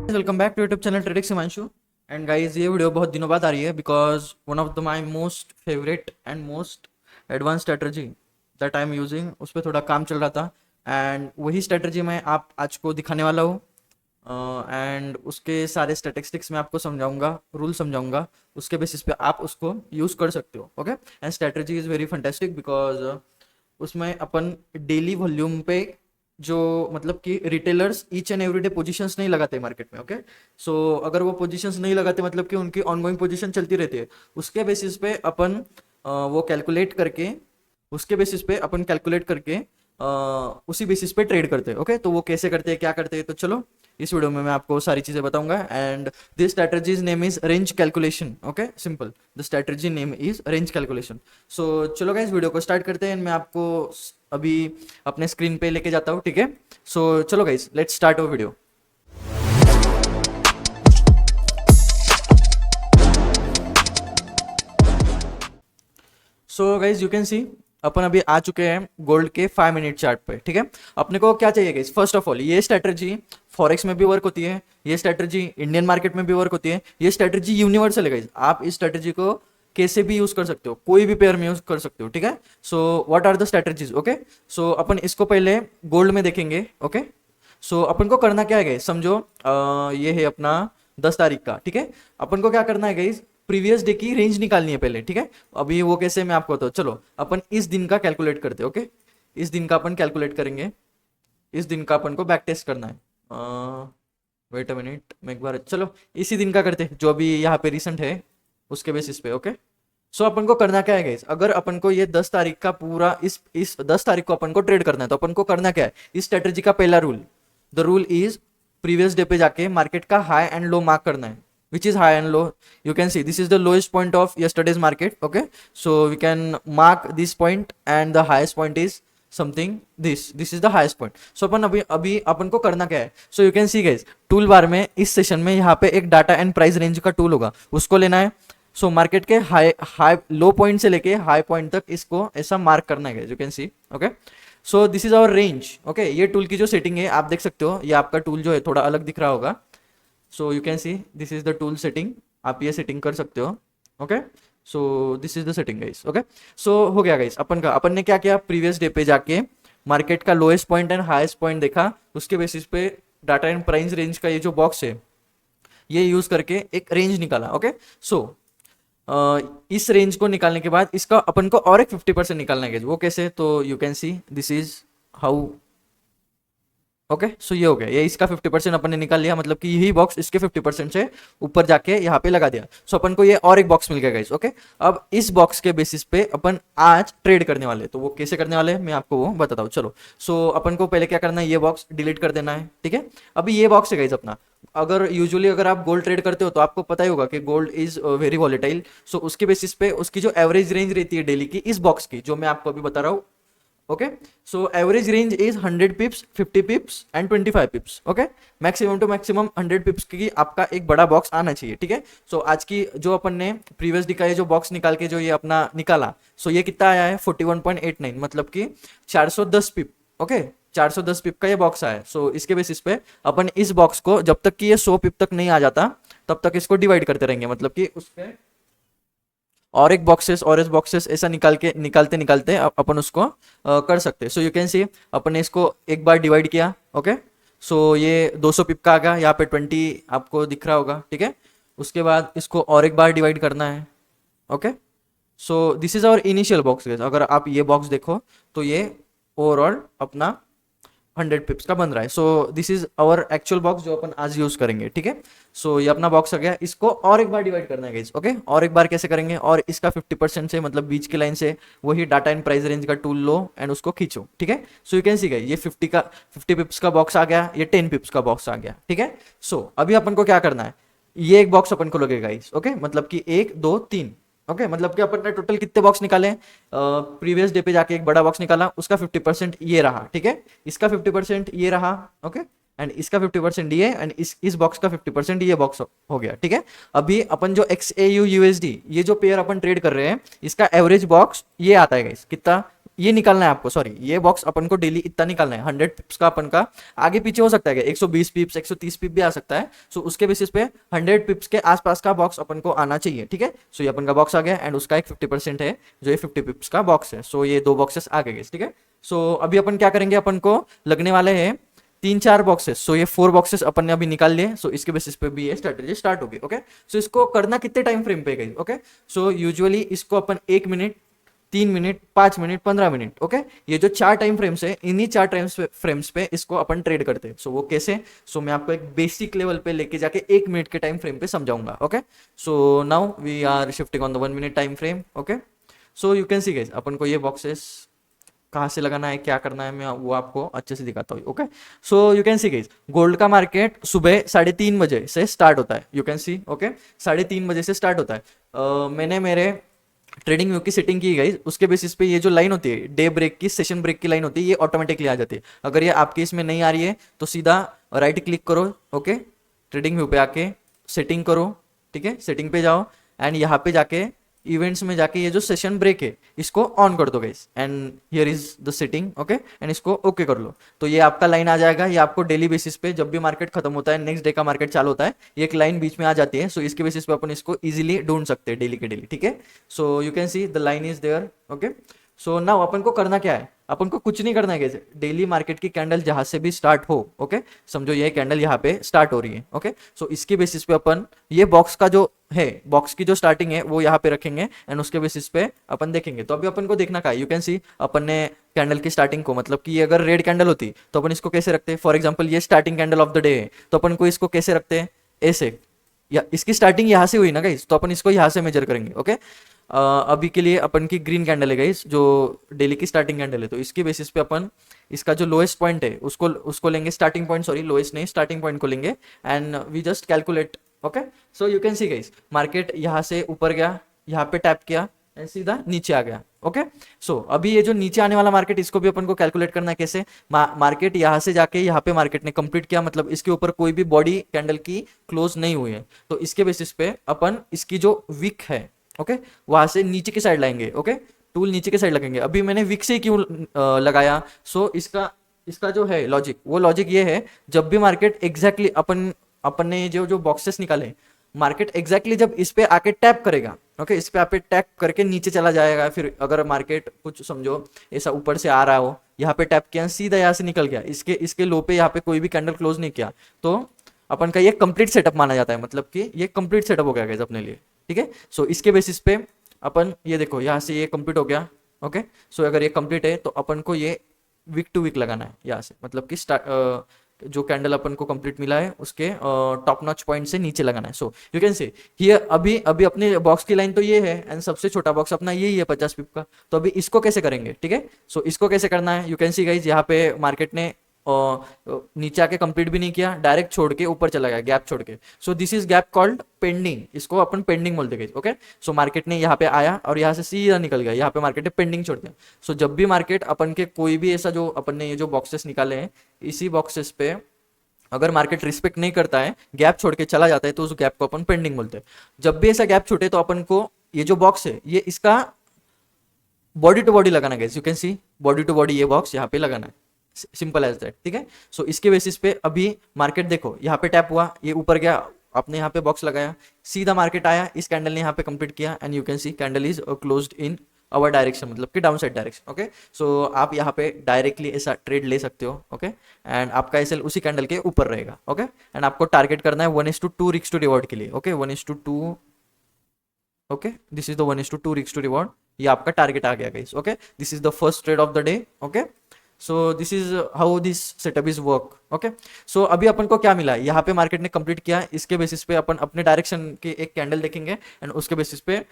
Welcome back to YouTube channel Tradix Himanshu. And guys, ये video बहुत दिनों बाद आ रही है because one of the my most favourite and most advance strategy that I am using, उस पर थोड़ा काम चल रहा था। एंड वही स्ट्रेटजी मैं आप आज को दिखाने वाला हूँ। एंड उसके सारे स्टैटिस्टिक्स मैं आपको समझाऊंगा, रूल समझाऊंगा, उसके बेसिस पे आप उसको यूज़ कर सकते हो। Okay, and strategy is very fantastic because उसमें अपन डेली वॉल्यूम पे जो मतलब कि retailers each and everyday positions नहीं लगाते मार्केट में। ओके, सो अगर वो पोजीशंस नहीं लगाते मतलब कि उनकी ऑनगोइंग पोजीशन चलती रहती है, उसके बेसिस पे अपन वो कैलकुलेट करके उसके बेसिस पे अपन कैलकुलेट करके उसी बेसिस पे ट्रेड करते हैं। ओके, तो वो कैसे करते हैं, क्या करते हैं, तो चलो इस वीडियो में मैं आपको सारी चीजें बताऊंगा। And this strategies name is range calculation. Okay, simple, the strategy name is range calculation. So चलो गाइस, वीडियो को स्टार्ट करते हैं। मैं आपको अभी अपने स्क्रीन पे लेके जाता हूँ, ठीक है। सो चलो guys, let's start our video. So guys, you can see अपन अभी आ चुके हैं गोल्ड के 5 मिनट चार्ट पे, ठीक है। अपने को क्या चाहिए गाइज, फर्स्ट ऑफ ऑल ये स्ट्रेटजी फॉरेक्स में भी वर्क होती है, ये स्ट्रेटजी इंडियन मार्केट में भी वर्क होती है, ये स्ट्रेटजी यूनिवर्सल है गाइज। आप इस स्ट्रेटजी को कैसे भी यूज कर सकते हो, कोई भी पेयर में यूज कर सकते हो, ठीक है। So what are the strategies? Okay, so अपन इसको पहले गोल्ड में देखेंगे। ओके, सो अपन को करना क्या है गाइज, समझो ये है अपना 10 तारीख का, ठीक है। अपन को क्या करना है गाइज, प्रीवियस डे की रेंज निकालनी है पहले, ठीक है। अभी वो कैसे मैं आपको बताऊँ, चलो अपन इस दिन का कैलकुलेट करते हैं। ओके, इस दिन का अपन कैलकुलेट करेंगे। इस दिन का अपन को बैक टेस्ट करना है। वेट अ मिनट, मैं एक बार, चलो इसी दिन का करते हैं जो अभी यहाँ पे रिसेंट है, उसके बेसिस पे। ओके, सो अपन को करना क्या है गाइस, अगर अपन को ये 10 तारीख का पूरा इस 10 तारीख को अपन को ट्रेड करना है, तो अपन को करना क्या है, इस स्ट्रेटेजी का पहला rule, the rule is previous day पे जाके मार्केट का हाई एंड लो मार्क करना है। Which is high and low, you can see this is the lowest point of yesterday's market. Okay, so we can mark this point and the highest point is something this is the highest point. So अपन अभी अभी अपन को करना क्या है, so you can see guys tool bar में इस सेशन में यहाँ पे एक डाटा एंड प्राइस रेंज का टूल होगा, उसको लेना है। सो मार्केट के हाई हाई लो पॉइंट से लेके हाई पॉइंट तक इसको ऐसा मार्क करना है, you can see. Okay, so this is our range. Okay, ये टूल की जो सेटिंग है आप देख सकते हो, ये आपका टूल जो है थोड़ा अलग दिख रहा होगा। So you can see this is the tool setting, आप ये सेटिंग कर सकते हो। Okay, so this is the setting guys. Okay, so हो गया गाइस, अपन ने क्या किया, प्रीवियस डे पे जाके मार्केट का lowest point and highest point देखा, उसके बेसिस पे डाटा एंड प्राइस रेंज का ये जो बॉक्स है ये यूज करके एक रेंज निकाला। ओके, सो इस रेंज को निकालने के बाद इसका अपन को और एक 50% निकालना है, वो कैसे, तो you can see this is how. Okay, so ये हो गया, ये इसका 50% अपन ने निकाल लिया, मतलब कि यही बॉक्स इसके 50% से ऊपर जाके यहाँ पे लगा दिया। सो अपन को ये और एक बॉक्स मिल गया गाइस। ओके, अब इस बॉक्स के बेसिस पे अपन आज ट्रेड करने वाले, तो वो कैसे करने वाले हैं मैं आपको वो बताता हूँ। चलो, सो अपन को पहले क्या करना है, ये बॉक्स डिलीट कर देना है, ठीक है। अभी ये बॉक्स है गाइस अपना, अगर यूजुअली अगर आप गोल्ड ट्रेड करते हो तो आपको पता ही होगा कि गोल्ड इज वेरी वॉलेटाइल। सो उसके बेसिस पे उसकी जो एवरेज रेंज रहती है डेली की इस बॉक्स की, जो मैं आपको अभी बता रहा हूँ। Okay, so average range is 100 pips, 50 pips and 25 pips. Okay, maximum to maximum 100 pips की आपका एक बड़ा बॉक्स आना चाहिए, ठीक है। सो आज की जो अपन ने प्रीवियस डे का ये जो बॉक्स निकाल के जो ये अपना निकाला, सो ये कितना आया है 41.89, मतलब कि 410 पिप। ओके, 410 पिप का ये बॉक्स आया है। सो इसके बेसिस पे अपन इस बॉक्स को जब तक कि ये 100 पिप तक नहीं आ जाता तब तक इसको डिवाइड करते रहेंगे, मतलब कि उस पर और एक बॉक्सेस और इस बॉक्सेस ऐसा निकालते निकालते अपन उसको कर सकते हैं। सो यू कैन सी अपन ने इसको एक बार डिवाइड किया। ओके, सो ये 200 पिप का आ गया, यहाँ पे 20 आपको दिख रहा होगा, ठीक है। उसके बाद इसको और एक बार डिवाइड करना है। Okay, so this is our initial box. अगर आप ये बॉक्स देखो तो ये ओवरऑल अपना 100 पिप्स का बन रहा है। So this is our actual box जो अपन आज यूज करेंगे, ठीक है। सो ये अपना बॉक्स आ गया, इसको और एक बार डिवाइड करना है गाइस। ओके, और एक बार कैसे करेंगे, और इसका 50% से मतलब बीच की लाइन से वही डाटा एंड प्राइस रेंज का टूल लो एंड उसको खींचो, ठीक है। So you can see guys ये 50 पिप्स का बॉक्स आ गया, ये 10 पिप्स का बॉक्स आ गया, ठीक है। सो अभी अपन को क्या करना है, ये एक बॉक्स अपन को लगेगा गाइस। ओके, मतलब कि 1 2 3। ओके, मतलब कि अपन ने टोटल कितने बॉक्स निकाले, प्रीवियस डे पे जाके एक बड़ा बॉक्स निकाला, उसका 50% ये रहा, ठीक है। इसका 50% ये रहा। ओके, एंड इसका 50% ये, एंड इस बॉक्स का 50% ये बॉक्स हो गया, ठीक है। अभी अपन जो XAU USD ये जो पेयर अपन ट्रेड कर रहे हैं, इसका एवरेज बॉक्स ये आता है गाइस, कितना ये निकालना है आपको, सॉरी ये बॉक्स अपन को डेली इतना निकालना है, 100 पिप्स का अपन का आगे पीछे हो सकता है, 120 पिप्स 130 पिप भी आ सकता है। सो उसके बेसिस पे 100 पिप्स के आसपास का बॉक्स अपन को आना चाहिए, ठीक है। सो ये अपन का बॉक्स आ गया एंड उसका एक 50% है जो ये 50 पिप्स का बॉक्स है। सो ये 2 बॉक्सेस आ गए, ठीक है। सो अभी अपन क्या करेंगे, अपन को लगने वाले हैं 3-4 बॉक्सेस। सो ये 4 बॉक्सेस अपन ने अभी निकाल लिए। सो इसके बेसिस पे भी ये स्ट्रेटेजी स्टार्ट होगी, ओके। सो इसको करना कितने टाइम फ्रेम पे गई, ओके। सो यूजुअली इसको अपन 1 minute, 3 minute, 5 minute, 15 minute, okay. ये जो 4 टाइम फ्रेम्स है, इन्हीं 4 टाइम फ्रेम्स पे इसको अपन ट्रेड करते हैं। सो वो कैसे, सो मैं आपको एक बेसिक लेवल पे लेके जाके 1 मिनट के टाइम फ्रेम पे समझाऊंगा, okay. So now we are shifting on the 1 minute time frame, okay. So you can see guys, अपन को ये बॉक्सेस कहाँ से लगाना है, क्या करना है, मैं वो आपको अच्छे से दिखाता हूँ, okay. So you can see guys, gold का मार्केट सुबह 3:30 बजे से स्टार्ट होता है, यू कैन सी, ओके। 3:30 बजे से स्टार्ट होता है। मैंने मेरे ट्रेडिंग व्यू की सेटिंग की गई, उसके बेसिस पे ये जो लाइन होती है डे ब्रेक की, सेशन ब्रेक की लाइन होती है, ये ऑटोमेटिकली आ जाती है। अगर ये आपके इसमें नहीं आ रही है तो सीधा राइट क्लिक करो, ओके, ट्रेडिंग व्यू पे आके सेटिंग करो, ठीक है। सेटिंग पे जाओ एंड यहाँ पे जाके इवेंट्स में जाके ये जो सेशन ब्रेक है इसको ऑन कर दो guys, and here is the setting, okay. And इसको ओके कर लो तो ये आपका लाइन आ जाएगा। ये आपको डेली बेसिस पे जब भी मार्केट खत्म होता है, नेक्स्ट डे का मार्केट चालू होता है, ये एक लाइन बीच में आ जाती है। सो इसके बेसिस पे अपन इसको इजीली ढूंढ सकते हैं डेली के डेली, ठीक है। So you can see the line is there, okay. So now अपन को करना क्या है, अपन को कुछ नहीं करना है कैसे, डेली मार्केट की कैंडल जहां से भी स्टार्ट हो, ओके। समझो ये कैंडल यहाँ पे स्टार्ट हो रही है, ओके। सो इसके बेसिस पे अपन ये बॉक्स का जो है, बॉक्स की जो स्टार्टिंग है वो यहाँ पे रखेंगे एंड उसके बेसिस पे अपन देखेंगे। तो अभी अपन को देखना क्या है, यू कैन सी अपन ने कैंडल की स्टार्टिंग को, मतलब कि अगर रेड कैंडल होती तो अपन इसको कैसे रखते हैं, फॉर एग्जाम्पल ये starting candle of the day है तो अपन को इसको कैसे रखते हैं, ऐसे, या इसकी स्टार्टिंग यहाँ से हुई ना गाइस, तो अपन इसको यहाँ से मेजर करेंगे, ओके। अभी के लिए अपन की ग्रीन कैंडल है गाइस, जो डेली की स्टार्टिंग कैंडल है, तो इसके बेसिस पे अपन इसका जो लोएस्ट पॉइंट है उसको लेंगे, स्टार्टिंग पॉइंट, सॉरी लोएस्ट नहीं, स्टार्टिंग पॉइंट को लेंगे and we just calculate, okay. So you can see guys, market यहाँ से ऊपर गया, यहाँ पे टैप किया एंड सीधा नीचे आ गया, ओके। सो अभी ये जो नीचे आने वाला मार्केट, इसको भी अपन को कैलकुलेट करना है कैसे, मार्केट यहाँ से जाके यहाँ पे मार्केट ने कंप्लीट किया, मतलब इसके ऊपर कोई भी बॉडी कैंडल की क्लोज नहीं हुई है, तो इसके बेसिस पे अपन इसकी जो विक है, ओके, वहां से नीचे की साइड लाएंगे, ओके। टूल नीचे की साइड लगेंगे। अभी मैंने विक से क्यों लगाया, सो इसका इसका जो है लॉजिक, वो लॉजिक ये है, जब भी मार्केट एग्जैक्टली अपन ने जो जो बॉक्सेस निकाले, मार्केट एग्जैक्टली जब इस पे आके टैप करेगा, ओके, इस पे आके टैप करके नीचे चला जाएगा, फिर अगर मार्केट कुछ समझो ऐसा ऊपर से आ रहा हो, यहाँ पे टैप किया सीधा यहाँ से निकल गया, इसके इसके लो पे यहाँ पे कोई भी कैंडल क्लोज नहीं किया, तो अपन का ये कंप्लीट सेटअप माना जाता है, मतलब कि ये कंप्लीट सेटअप हो गया गाइस अपने लिए, ठीक है। सो इसके बेसिस पे अपन ये देखो यहाँ से ये कंप्लीट हो गया, ओके। सो अगर ये कंप्लीट है तो अपन को ये वीक टू वीक लगाना है यहाँ से, मतलब कि जो कैंडल अपन को कंप्लीट मिला है उसके टॉप नॉच पॉइंट से नीचे लगाना है। So you can say here अभी अभी अपने बॉक्स की लाइन तो ये है एंड सबसे छोटा बॉक्स अपना यही है 50 पिप का, तो अभी इसको कैसे करेंगे, ठीक है। सो इसको कैसे करना है, यू कैन सी गाइज, यहाँ पे मार्केट ने नीचे आके कंप्लीट भी नहीं किया, डायरेक्ट छोड़ के ऊपर चला गया, गैप छोड़ के। सो this is gap called pending, इसको अपन पेंडिंग बोलते हैं, ओके। सो मार्केट ने यहाँ पे आया और यहाँ से सीधा निकल गया, यहाँ पे मार्केट ने पेंडिंग छोड़ दिया। सो जब भी मार्केट अपन के कोई भी ऐसा जो अपन ने ये जो बॉक्सेस निकाले हैं, इसी बॉक्सेस पे अगर मार्केट रिस्पेक्ट नहीं करता है, गैप छोड़ के चला जाता है, तो उस गैप को अपन पेंडिंग बोलते हैं। जब भी ऐसा गैप छूटे तो अपन को ये जो बॉक्स है, ये इसका बॉडी टू बॉडी लगाना है, you can see body to body ये बॉक्स यहाँ पे लगाना है, सिंपल एज दैट, ठीक है। सो इसके बेसिस पे अभी मार्केट देखो यहाँ पे टैप हुआ, ये ऊपर गया, आपने यहाँ पे बॉक्स लगाया, सीधा मार्केट आया, इस कैंडल ने यहाँ पे कंप्लीट किया and you can C candle is closed in our direction, मतलब कि डाउन साइड डायरेक्शन, ओके। सो आप यहाँ पे डायरेक्टली ऐसा ट्रेड ले सकते हो, ओके। एंड आपका एसएल उसी कैंडल के ऊपर रहेगा, ओके। एंड आपको टारगेट करना है 1:2 रिस्क टू रिवॉर्ड के लिए, okay, 1:2, okay. This is the 1:2 risk to reward, ये आपका टारगेट आ गया guys, okay. This is the first trade of the day, okay. So this is how this setup is work, okay. So अभी अपन को क्या मिला, यहाँ पे मार्केट ने कंप्लीट किया, इसके बेसिस पे अपन अपने डायरेक्शन के एक कैंडल देखेंगे एंड उसके बेसिस पे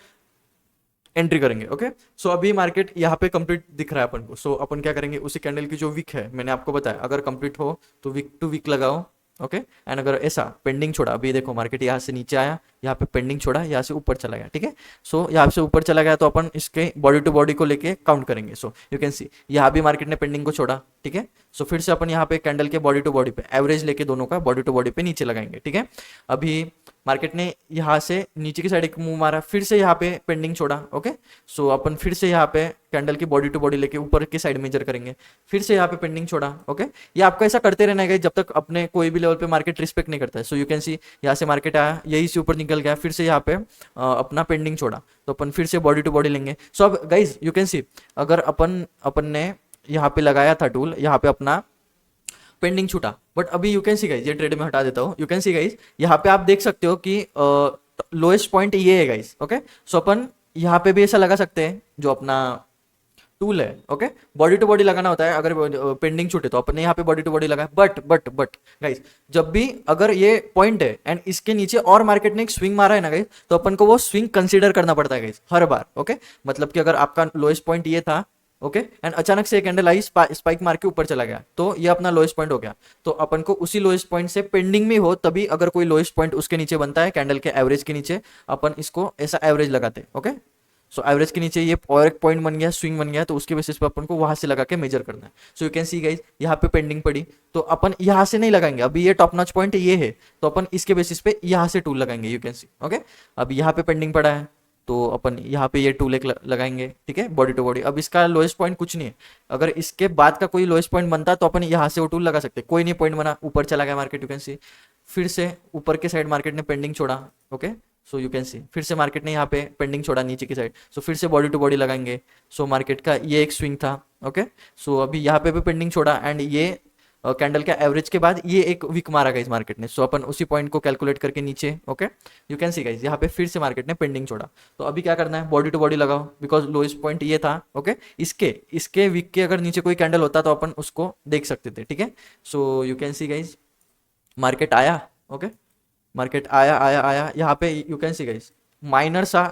एंट्री करेंगे, ओके। सो अभी मार्केट यहाँ पे कंप्लीट दिख रहा है अपन को, सो अपन क्या करेंगे, उसी कैंडल की जो वीक है, मैंने आपको बताया अगर कंप्लीट हो तो वीक टू वीक लगाओ, ओके। एंड अगर ऐसा पेंडिंग छोड़ा, अभी देखो मार्केट यहाँ से नीचे आया, यहाँ पे पेंडिंग छोड़ा, यहाँ से ऊपर चला गया, ठीक है। सो यहाँ से ऊपर चला गया तो अपन इसके बॉडी टू बॉडी को लेके काउंट करेंगे। सो यू कैन सी यहाँ भी मार्केट ने पेंडिंग को छोड़ा, ठीक है। सो फिर से अपन यहाँ पे कैंडल के बॉडी टू बॉडी पे एवरेज लेके दोनों का बॉडी टू बॉडी पे नीचे लगाएंगे, ठीक है। अभी मार्केट ने यहाँ से नीचे की साइड एक मूव मारा, फिर से यहाँ पे पेंडिंग छोड़ा। ओके, सो अपन फिर से यहाँ पे कैंडल की बॉडी टू बॉडी लेके ऊपर की साइड मेजर करेंगे, फिर से यहाँ पे पेंडिंग छोड़ा। ओके, ये आपको ऐसा करते रहना है जब तक अपने कोई भी लेवल पे मार्केट रिस्पेक्ट नहीं करता है। सो यू कैन सी यहाँ से मार्केट आया, यही से ऊपर निकल गया, फिर से यहाँ पे अपना पेंडिंग छोड़ा, तो अपन फिर से बॉडी टू बॉडी लेंगे। सो अब गाइज यू कैन सी अगर अपन ने यहाँ पे लगाया था टूल, यहाँ पे अपना पेंडिंग छूटा, बट अभी यू कैन सी गाइज, ये ट्रेड में हटा देता हूँ, यू कैन सी गाइज यहाँ पे आप देख सकते हो कि लोएस्ट पॉइंट ये है गाइज। ओके, सो अपन यहाँ पे भी ऐसा लगा सकते हैं जो अपना टूल है। ओके, बॉडी टू बॉडी लगाना होता है अगर पेंडिंग छूटे, तो अपन ने यहाँ पे बॉडी टू बॉडी लगाया। बट गाइज जब भी अगर ये पॉइंट है एंड इसके नीचे और मार्केट ने एक स्विंग मारा है ना गाइज, तो अपन को वो स्विंग कंसीडर करना पड़ता है गाइज हर बार। ओके, मतलब कि अगर आपका लोएस्ट पॉइंट ये था, ओके, एंड अचानक से एक कैंडल आई, स्पाइक मार के ऊपर चला गया, तो ये अपना लोएस्ट पॉइंट हो गया। तो अपन को उसी लोएस्ट पॉइंट से पेंडिंग में हो तभी अगर कोई लोएस्ट पॉइंट उसके नीचे बनता है कैंडल के एवरेज के नीचे, अपन इसको ऐसा एवरेज लगाते। ओके, सो एवरेज के नीचे ये और एक पॉइंट बन गया, स्विंग बन गया, तो उसके बेसिस पे अपन को वहां से लगा के मेजर करना है। So you can see guys यहाँ पे पेंडिंग पड़ी, तो अपन यहाँ से नहीं लगाएंगे, अभी ये टॉप नॉच पॉइंट ये है, तो अपन इसके बेसिस पे यहाँ से टूल लगाएंगे। यू कैन सी ओके, अब यहाँ पे पेंडिंग पड़ा है, तो अपन यहाँ पे ये टूल एक लगाएंगे, ठीक है, बॉडी टू बॉडी। अब इसका लोएस्ट पॉइंट कुछ नहीं है, अगर इसके बाद का कोई लोएस्ट पॉइंट बनता तो अपन यहाँ से वो टूल लगा सकते, कोई नहीं पॉइंट बना, ऊपर चला गया मार्केट। यू कैन सी फिर से ऊपर के साइड मार्केट ने पेंडिंग छोड़ा। ओके, सो यू कैन सी फिर से मार्केट ने यहाँ पे पेंडिंग छोड़ा नीचे की साइड, सो फिर से बॉडी टू बॉडी लगाएंगे। सो मार्केट का ये एक स्विंग था। ओके, सो अभी यहाँ पे भी पेंडिंग छोड़ा एंड ये कैंडल का एवरेज के बाद ये एक वीक मारा गाइज मार्केट ने, सो अपन उसी पॉइंट को कैलकुलेट करके नीचे। Okay, you can see guys यहाँ पे फिर से मार्केट ने पेंडिंग छोड़ा, तो अभी क्या करना है, बॉडी टू बॉडी लगाओ, बिकॉज लोएस्ट पॉइंट ये था। ओके, इसके वीक के अगर नीचे कोई कैंडल होता तो अपन उसको देख सकते थे। ठीक है, so you can see guys market आया। ओके, मार्केट आया आया आया, यहाँ पे you can see guys minor सा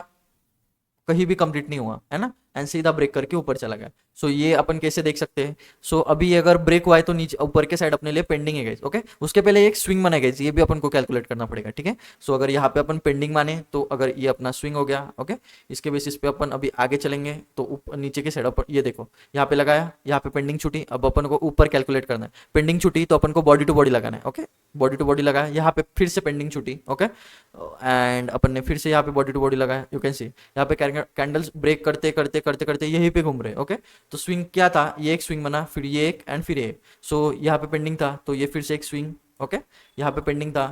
कहीं भी कंप्लीट नहीं हुआ है ना, एंड सीधा ब्रेक करके ऊपर चला गया। सो ये अपन कैसे देख सकते हैं, सो अभी अगर ब्रेक हुआ है तो नीचे ऊपर के साइड अपने लिए पेंडिंग है गाइस। ओके, उसके पहले एक स्विंग बना गाइस, ये भी अपन को कैलकुलेट करना पड़ेगा। ठीक है, सो अगर यहाँ पे अपन पेंडिंग माने तो अगर ये अपना स्विंग हो गया, ओके, इसके बेसिस पे अपन अभी आगे चलेंगे, तो ऊपर नीचे के साइड अपन ये देखो यहाँ पे लगाया, यहाँ पे पेंडिंग छुटी, अब अपन को ऊपर कैलकुलेट करना है, पेंडिंग छुटी तो अपन को बॉडी टू बॉडी लगाना है। ओके, बॉडी टू बॉडी लगाया, यहाँ पे फिर से पेंडिंग छुटी। ओके, एंड अपन ने फिर से यहाँ पे बॉडी टू बॉडी लगाया। यू कैन सी यहाँ पे कैंडल्स ब्रेक करते करते करते करते यहीं पे घूम रहे। ओके, तो स्विंग क्या था, ये एक स्विंग बना, फिर ये एक एंड फिर ये। सो यहाँ पे पेंडिंग था तो ये फिर से एक स्विंग। ओके, यहाँ पे पेंडिंग था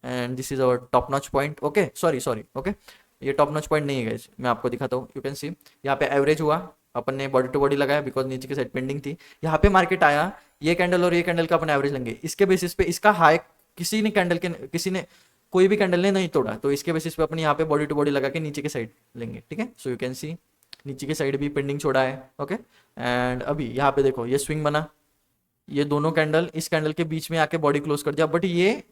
and this is our top notch point. Okay, sorry okay, ये टॉप नॉच पॉइंट नहीं है गाइस, मैं आपको दिखाता हूँ। यू कैन सी यहाँ पे एवरेज हुआ, अपन ने बॉडी टू बॉडी लगाया बिकॉज नीचे की साइड पेंडिंग थी। यहाँ पे मार्केट आया, ये कैंडल और ये कैंडल का अपन एवरेज लेंगे, इसके बेसिस पे इसका हाई किसी ने कोई भी कैंडल ने नहीं तोड़ा, तो इसके बेसिस पे अपन यहाँ पे बॉडी टू बॉडी लगा के नीचे के साइड लेंगे। ठीक है, सो यू कैन सी नीचे के साइड भी पेंडिंग छोड़ा है। ओके, एंड अभी यहाँ पे देखो ये स्विंग बना, ये दोनों कैंडल इस कैंडल के बीच में आके बॉडी क्लोज कर दिया, बट ये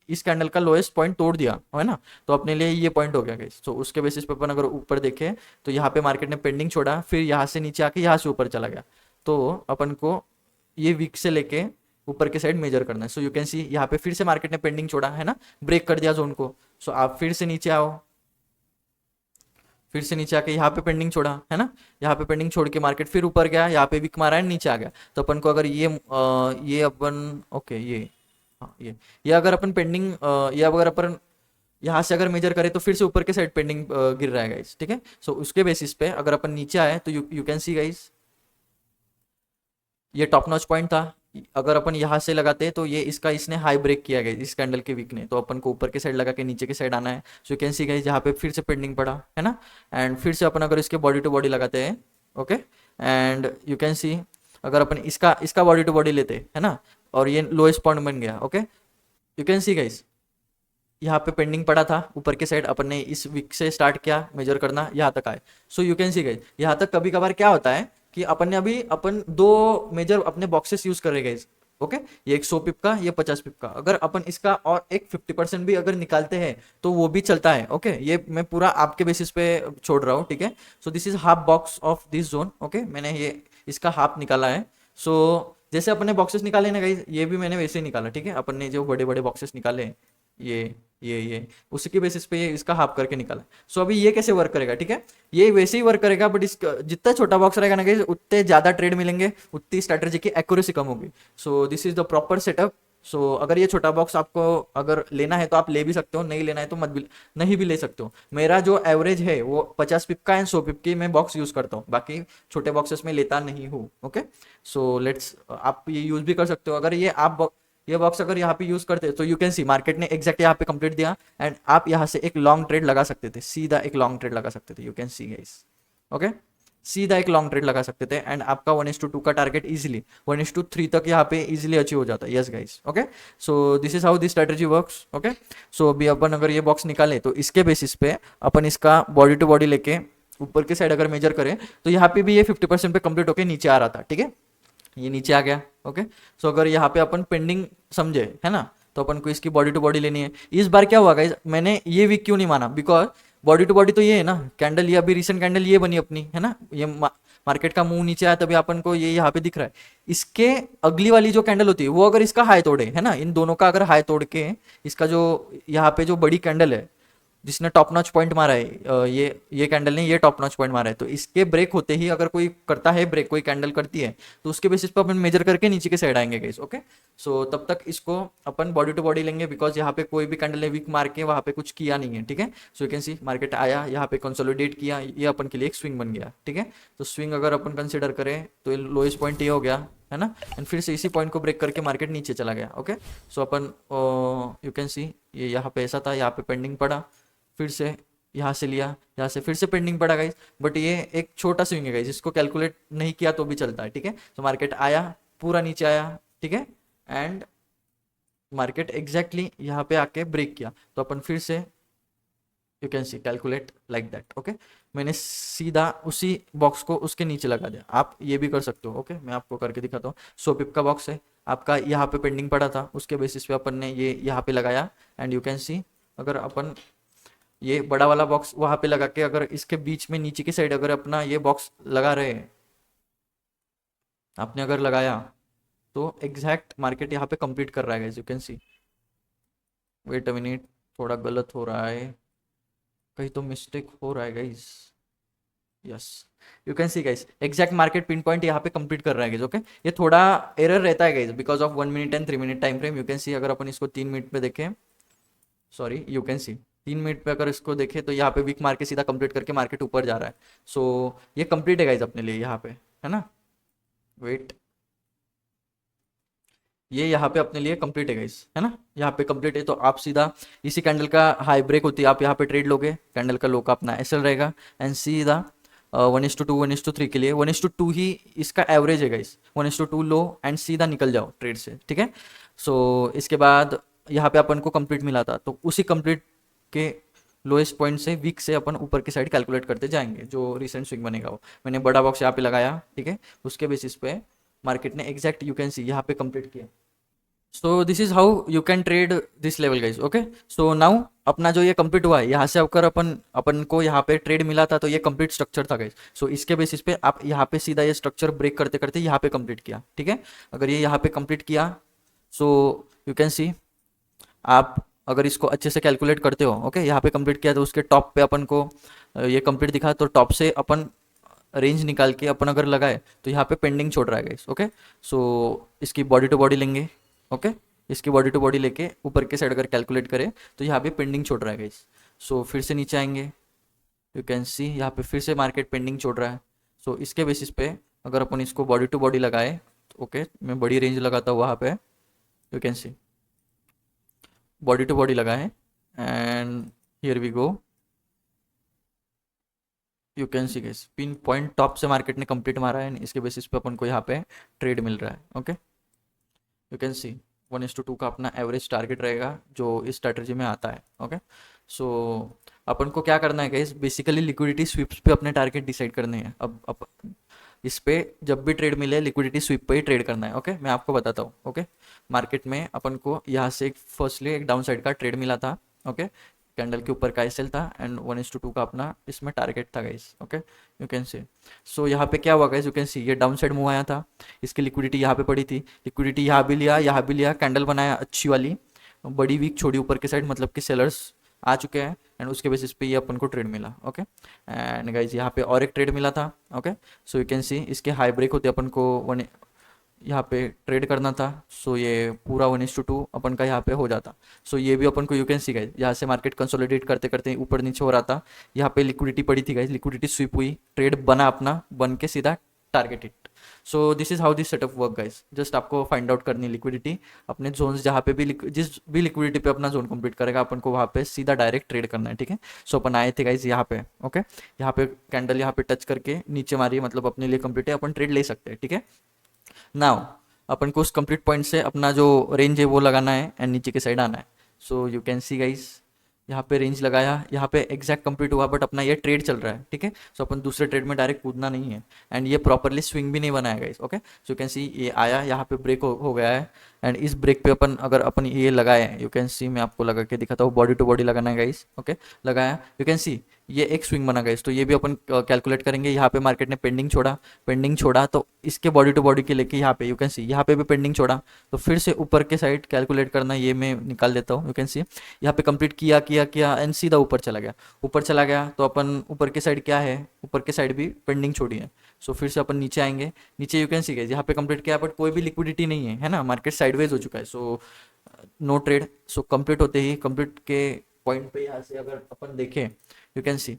इस कैंडल का लोएस्ट पॉइंट तोड़ दिया है ना, तो अपने लिए ये पॉइंट हो गया गाइस। तो उसके बेसिस पे अपन अगर ऊपर देखें तो यहाँ पे मार्केट ने पेंडिंग छोड़ा, फिर यहाँ से नीचे आके यहाँ से ऊपर चला गया, तो अपन को ये वीक से लेके ऊपर के साइड मेजर करना है। सो यू कैन सी यहाँ पे फिर से मार्केट ने पेंडिंग छोड़ा है ना, ब्रेक कर दिया जोन को। सो आप फिर से नीचे आओ, फिर से नीचे आके यहाँ पे पेंडिंग छोड़ा है ना, यहाँ पे पेंडिंग छोड़ के मार्केट फिर ऊपर गया, यहाँ पे विक मारा है, नीचे आ गया, तो अपन को अगर ये अपन ओके ये अगर अपन पेंडिंग ये अगर अपन यहाँ से अगर मेजर करें तो फिर से ऊपर के साइड पेंडिंग गिर रहा है गाइस। ठीक है, सो उसके बेसिस पे अगर अपन नीचे आए तो यू कैन सी गाइस ये टॉप नॉच पॉइंट था, अगर अपन यहाँ से लगाते तो ये इसने हाई ब्रेक किया गया इस कैंडल के वीक ने, तो अपन को ऊपर के साइड लगा के नीचे के साइड आना है। So you can see guys यहाँ पे फिर से पेंडिंग पड़ा है ना, एंड फिर से अपन अगर इसके बॉडी टू बॉडी लगाते हैं, ओके, एंड यू कैन सी अगर अपन इसका बॉडी टू बॉडी लेते है ना, और ये लोएस्ट पॉइंट बन गया। Okay, you can see guys यहाँ पे पेंडिंग पड़ा था ऊपर के साइड, अपन ने इस वीक से स्टार्ट किया मेजर करना, यहाँ तक आए। सो यू कैन सी गाइस यहाँ तक कभी कभार क्या होता है कि अपन दो मेजर अपने बॉक्सेस यूज कर रहे गाइस। ओके, ये एक 100 पिप का, ये 50 पिप का, अगर अपन इसका और एक 50% भी अगर निकालते हैं तो वो भी चलता है। ओके, ये मैं पूरा आपके बेसिस पे छोड़ रहा हूँ। ठीक है, so this is half box of this zone. Okay, मैंने ये इसका हाफ निकाला है। सो जैसे अपन ने बॉक्सेस निकाले ना गाइस, ये भी मैंने वैसे ही निकाला। ठीक है, अपन ने जो बड़े बड़े बॉक्सेस निकाले हैं, ये उसी के बेसिस पे ये इसका हाफ करके निकाला। सो अभी ये कैसे वर्क करेगा, ठीक है, ये वैसे ही वर्क करेगा, बट इसका जितना छोटा बॉक्स रहेगा ना गाइस उतने ज्यादा ट्रेड मिलेंगे, उतनी स्ट्रेटजी की एक्यूरेसी कम होगी। So this is the proper setup so अगर ये छोटा बॉक्स आपको अगर लेना है तो आप ले भी सकते हो, नहीं लेना है तो मत भी, नहीं भी ले सकते हो। मेरा जो एवरेज है वो 50 पिप का एंड 100 पिप की मैं बॉक्स यूज करता हूँ, बाकी छोटे बॉक्सेस में लेता नहीं हूँ। ओके, सो लेट्स, आप ये यूज भी कर सकते हो। अगर ये बॉक्स अगर यहाँ पे यूज करते तो यू कैन सी मार्केट ने एग्जैक्ट यहाँ पे कंप्लीट दिया एंड आप यहाँ से एक लॉन्ग ट्रेड लगा सकते थे, सीधा एक लॉन्ग ट्रेड लगा सकते थे। You can see guys, okay, सीधा एक लॉन्ग ट्रेड लगा सकते थे एंड आपका 1:2 का टारगेट इजीली 1:3 तक यहाँ पे इजीली अचीव हो जाता है। Yes guys, okay, so this is how this strategy works. Okay, so अभी अपन अगर ये बॉक्स निकाले तो इसके बेसिस पे अपन इसका बॉडी टू बॉडी लेके ऊपर की साइड अगर मेजर करें तो यहाँ पे भी ये 50% पे कंप्लीट होके नीचे आ रहा था, ठीक है, ये नीचे आ गया। ओके, सो अगर यहाँ पे अपन पेंडिंग समझे है ना, तो अपन को इसकी बॉडी टू बॉडी लेनी है। इस बार क्या हुआ गाइस, मैंने ये वीक क्यों नहीं माना, बिकॉज बॉडी टू बॉडी तो ये है ना, कैंडल ये अभी रिसेंट कैंडल ये बनी अपनी है ना, ये मार्केट का मुंह नीचे आया तभी अपन को ये यहाँ पे दिख रहा है। इसके अगली वाली जो कैंडल होती है वो अगर इसका हाई तोड़े है ना, इन दोनों का अगर हाई तोड़ के इसका जो यहाँ पे जो बड़ी कैंडल है जिसने टॉप नॉच पॉइंट मारा है, ये कैंडल ने ये टॉप नॉच पॉइंट मारा है, तो इसके ब्रेक होते ही अगर कोई करता है ब्रेक, कोई कैंडल करती है तो उसके बेसिस पे अपन मेजर करके नीचे के साइड आएंगे गाइस। ओके, सो तब तक इसको अपन बॉडी टू बॉडी लेंगे, बिकॉज यहाँ पे कोई भी कैंडल ने वीक मार के वहाँ पे कुछ किया नहीं है, ठीक है। So you can C market आया यहाँ पे कंसोलिडेट किया, ये अपन के लिए एक स्विंग बन गया, ठीक है। तो स्विंग अगर अपन कंसिडर करें तो लोएस्ट पॉइंट ये हो गया है ना, एंड फिर से इसी पॉइंट को ब्रेक करके मार्केट नीचे चला गया। Okay, so upon you can सी ये यहाँ पे ऐसा था, यहाँ पे पेंडिंग पड़ा, फिर से यहाँ से लिया, यहाँ से फिर से पेंडिंग पड़ा गाइस, बट ये एक छोटा स्विंग है गाइस, इसको कैलकुलेट नहीं किया तो भी चलता है, ठीक है। तो मार्केट आया, पूरा नीचे आया, ठीक है, एंड मार्केट एग्जैक्टली यहाँ पे आके ब्रेक किया, तो अपन फिर से you can C calculate like that. Okay, मैंने सीधा उसी बॉक्स को उसके नीचे लगा दिया, आप ये भी कर सकते हो। ओके, मैं आपको करके दिखाता हूँ। 100 पिप का बॉक्स है आपका, यहाँ पे पेंडिंग पड़ा था, उसके बेसिस पे अपन ने ये यहाँ पे लगाया एंड यू कैन सी अगर अपन ये बड़ा वाला बॉक्स वहां पे लगा के अगर इसके बीच में नीचे की साइड अगर अपना ये बॉक्स लगा रहे हैं, आपने अगर लगाया तो एग्जैक्ट मार्केट यहाँ पे कंप्लीट कर रहा है guys. You can see, wait a minute, थोड़ा गलत हो रहा है, कहीं तो मिस्टेक हो रहा है guys. Yes, you can see guys, exact market pin point यहाँ पे कंप्लीट कर रहा है गाइस। ओके, ये थोड़ा एरर रहता है guys because of 1 minute and 3 minute time frame. You can सी अगर अपन इसको 3 मिनट पे देखें, sorry you can C 3 minute पे अगर इसको देखें तो यहाँ पे वीक मार के सीधा कंप्लीट करके मार्केट ऊपर जा रहा है। सो ये कंप्लीट है गाइज अपने लिए यहाँ पे, है ना, वेट, ये यहाँ पे अपने लिए कंप्लीट है गाइज, है ना, यहाँ पे कंप्लीट है। तो आप सीधा इसी कैंडल का हाई ब्रेक होती है, आप यहाँ पे ट्रेड लोगे, कैंडल का लो का अपना एसएल रहेगा एंड सीधा 1:2 1:3 के लिए 1:2 ही इसका एवरेज है गाइस, 1:2 लो एंड सीधा निकल जाओ ट्रेड से, ठीक है। सो इसके बाद यहाँ पे अपन को कंप्लीट मिला था, तो उसी कंप्लीट के लोएस्ट पॉइंट से वीक से अपन ऊपर की साइड कैलकुलेट करते जाएंगे, जो रिसेंट स्विंग बनेगा वो मैंने बड़ा बॉक्स यहाँ पे लगाया, ठीक है, उसके बेसिस पे मार्केट ने एग्जैक्ट यू कैन सी यहाँ पे कंप्लीट किया। सो this is how you can trade this level guys. Okay, so now अपना जो ये कंप्लीट हुआ है, यहाँ से अगर अपन अपन को यहाँ पे ट्रेड मिला था तो ये कंप्लीट स्ट्रक्चर था गाइज। सो इसके बेसिस पे आप यहाँ पे सीधा ये स्ट्रक्चर ब्रेक करते करते यहाँ पे कंप्लीट किया, ठीक है। अगर ये यहाँ पे कंप्लीट किया सो यू कैन सी, आप अगर इसको अच्छे से कैलकुलेट करते हो, ओके, यहाँ पे कंप्लीट किया तो उसके टॉप पे अपन को ये कंप्लीट दिखा, तो टॉप से अपन रेंज निकाल के अपन अगर लगाए तो यहाँ पे पेंडिंग छोड़ रहा है गाइस। ओके, सो इसकी बॉडी टू बॉडी लेंगे, ओके, इसकी बॉडी टू बॉडी लेके ऊपर के साइड अगर कैलकुलेट करें तो यहाँ पे पेंडिंग छोड़ रहा है गाइस। सो फिर से नीचे आएंगे, यू कैन सी यहाँ पे फिर से मार्केट पेंडिंग छोड़ रहा है। सो इसके बेसिस पे अगर अपन इसको बॉडी टू बॉडी लगाए, ओके, मैं बड़ी रेंज लगाता हूँ वहाँ पे, you can see body to body लगा है and here we go, you can see guys pin point top से मार्केट ने कंप्लीट मारा है, इसके बेसिस पे अपन को यहाँ पे ट्रेड मिल रहा है। ओके, यू कैन सी 1:2 का अपना एवरेज टारगेट रहेगा जो इस स्ट्रैटेजी में आता है। ओके, सो अपन को क्या करना है गाइस, बेसिकली लिक्विडिटी स्वीप्स पे अपने टारगेट डिसाइड करने हैं। अब इस पे जब भी ट्रेड मिले लिक्विडिटी स्वीप पे ही ट्रेड करना है। ओके, मैं आपको बताता हूँ। ओके, मार्केट में अपन को यहाँ से फर्स्टली एक डाउन साइड का ट्रेड मिला था, ओके, कैंडल के ऊपर का एसएल था एंड 1:2 का अपना इसमें टारगेट था guys. Okay, you can see, so यहाँ पे क्या हुआ गाइस, यू कैन सी ये डाउन साइड मूव आया था, इसकी लिक्विडिटी यहाँ पे पड़ी थी, लिक्विडिटी यहाँ भी लिया, कैंडल बनाया अच्छी वाली, बड़ी वीक छोड़ी ऊपर के साइड, मतलब कि सेलर्स आ चुके हैं एंड उसके बेसिस पे ये अपन को ट्रेड मिला। ओके, एंड गाइज यहाँ पे और एक ट्रेड मिला था। ओके, सो यू कैन सी इसके हाई ब्रेक होते अपन को यहाँ पे ट्रेड करना था, सो ये पूरा 1:2 अपन का यहाँ पे हो जाता। सो ये भी अपन को यू कैन सी गाइज, यहाँ से मार्केट कंसोलिडेट करते करते ऊपर नीचे हो रहा था, यहाँ पे लिक्विडिटी पड़ी थी गाइज, लिक्विडिटी स्वीप हुई, ट्रेड बना अपना, बन के सीधा target hit. So this is how this setup work guys. Just आपको फाइंड आउट करनी लिक्विडिटी, अपने जोन्स जहाँ पे भी जिस भी लिक्विडिटी पे अपना जोन कंप्लीट करेगा अपन को वहाँ पे सीधा डायरेक्ट ट्रेड करना है, ठीक है। सो अपन आए थे गाइज यहाँ पे, ओके, यहाँ पे कैंडल यहाँ पे टच करके नीचे मारी, मतलब अपने लिए कंप्लीट है, अपन ट्रेड ले सकते हैं, ठीक है। नाउ अपन को उस कंप्लीट पॉइंट से अपना जो रेंज है वो लगाना है एंड नीचे के साइड आना है। So you can see guys, यहाँ पे रेंज लगाया, यहाँ पे एग्जैक्ट कंप्लीट हुआ, बट अपना ये ट्रेड चल रहा है, ठीक है। सो अपन दूसरे ट्रेड में डायरेक्ट कूदना नहीं है, एंड ये प्रॉपरली स्विंग भी नहीं बनाया guys, okay. So you can सी ये आया, यहाँ पे ब्रेक हो गया है, एंड इस ब्रेक पे अपन अगर अपन ये लगाए, यू कैन सी, मैं आपको लगा के दिखाता हूँ, बॉडी टू बॉडी लगाना है गाइस, ओके। लगाया, यू कैन सी ये एक स्विंग बना गाइस, तो ये भी अपन कैलकुलेट करेंगे। यहाँ पे मार्केट ने पेंडिंग छोड़ा तो इसके बॉडी टू बॉडी के लेके यहाँ पे यू कैन सी, यहाँ पे भी पेंडिंग छोड़ा, तो फिर से ऊपर के साइड कैलकुलेट करना, ये मैं निकाल देता हूँ। यू कैन सी यहाँ पे कंप्लीट किया किया किया एंड सीधा ऊपर चला गया, तो अपन ऊपर के साइड क्या है, ऊपर के साइड भी पेंडिंग छोड़ी है। सो फिर से अपन नीचे आएंगे, नीचे यू कैन सी गाइस, यहाँ पे कंप्लीट किया बट कोई भी लिक्विडिटी नहीं है ना, मार्केट साइडवेज हो चुका है, so no trade. So complete होते ही, कंप्लीट के पॉइंट पे यहाँ से अगर अपन देखें, यू कैन सी